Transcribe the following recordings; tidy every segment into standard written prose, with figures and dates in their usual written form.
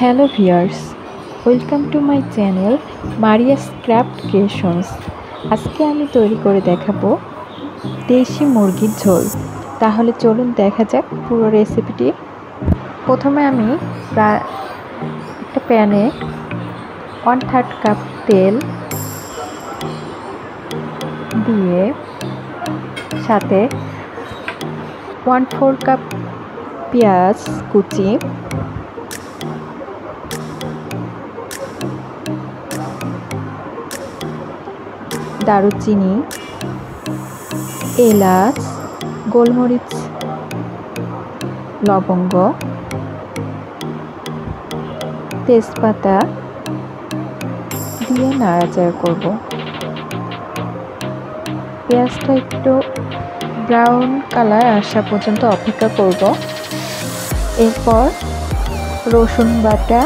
Hello viewers, welcome to my channel Maria's craft creations. আজকে আমি তৈরি করে দেখাবো দেশি মুরগির ঝোল। তাহলে চলুন দেখা যাক পুরো রেসিপিটি। প্রথমে আমি একটা প্যানে 1/3 কাপ তেল দিয়ে সাথে 1/4 কাপ পেঁয়াজ কুচি, দারুচিনি, এলাচ, গোলমরিচ, লবঙ্গ, তেজপাতা দিয়ে নাড়াচাড়া করব। পেঁয়াজটা একটু ব্রাউন কালার আসা পর্যন্ত অপেক্ষা করব। এরপর রসুন বাটা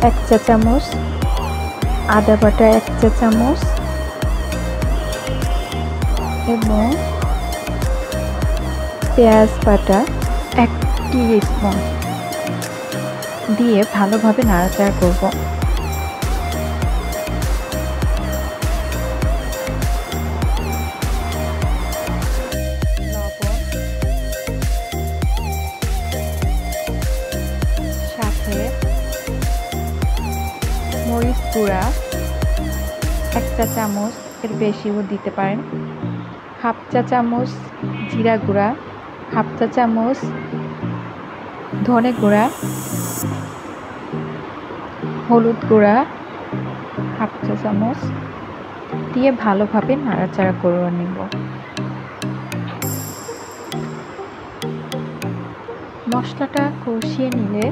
1 চা চামচ, আদা বাটা 1 চা চামচ এবং পেঁয়াজ বাটা 1 টিস্পুন দিয়ে ভালোভাবে নাড়াচাড়া করব। লবণ, সাথে মরিচ গুঁড়া 1 চা চামচ, এর বেশিও দিতে পারেন, 1/2 চা চামচ জিরা গুঁড়া, 1/2 চা চামচ ধনে গুঁড়া, হলুদ গুঁড়া 1/2 চা চামচ দিয়ে ভালোভাবে নাড়াচাড়া করে নেব। মশলাটা কষিয়ে নিলে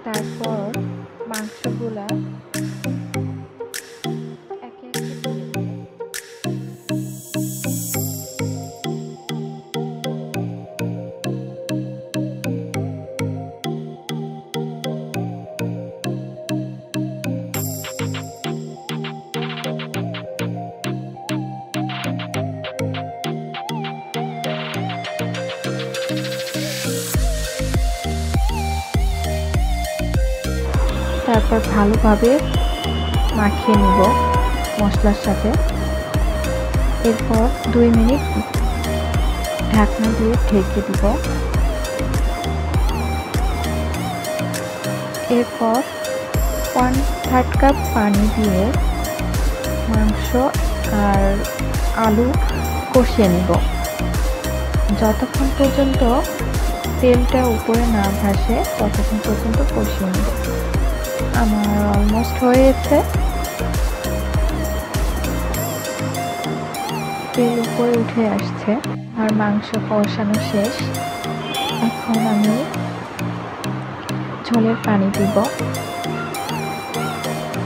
তারপর মাংসগুলা একে একে তারপর ভালোভাবে মাখিয়ে নিব মশলার সাথে। এরপর 2 মিনিট ঢাকনা দিয়ে ঢেকে দিব। এরপর 1/3 কাপ পানি দিয়ে মাংস আর আলু কষিয়ে নিব যতক্ষণ পর্যন্ত তেলটা উপরে না ভাসে, ততক্ষণ পর্যন্ত কষিয়ে নিব। আমার অলমোস্ট হয়েছে, তেল উপরে উঠে আসছে আর মাংস কষানো শেষ। এখন আমি ঝোলের পানি দিব।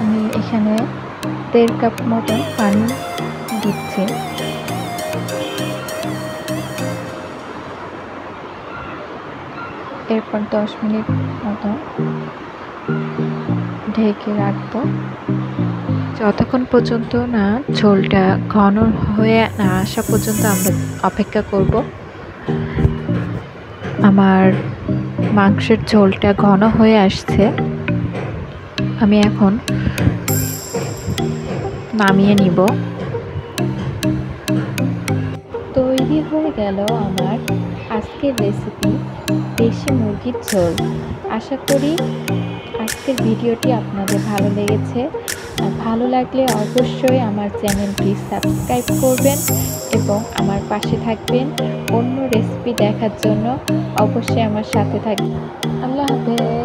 আমি এখানে 1.5 কাপ মতন পানি দিচ্ছি। এরপর 10 মিনিট মতো ঢেকে রাখবো যতক্ষণ পর্যন্ত না ঝোলটা ঘন হয়ে না আসা পর্যন্ত আমরা অপেক্ষা করব। আমার মাংসের ঝোলটা ঘন হয়ে আসছে, আমি এখন নামিয়ে নিব। তৈরি হয়ে গেল আমার আজকের রেসিপি দেশি মুরগির ঝোল। আশা করি আজকের ভিডিওটি আপনাদের ভালো লেগেছে। আর ভালো লাগলে অবশ্যই আমার চ্যানেলটি সাবস্ক্রাইব করবেন এবং আমার পাশে থাকবেন। অন্য রেসিপি দেখার জন্য অবশ্যই আমার সাথে থাকবেন। আল্লাহ হাফেজ।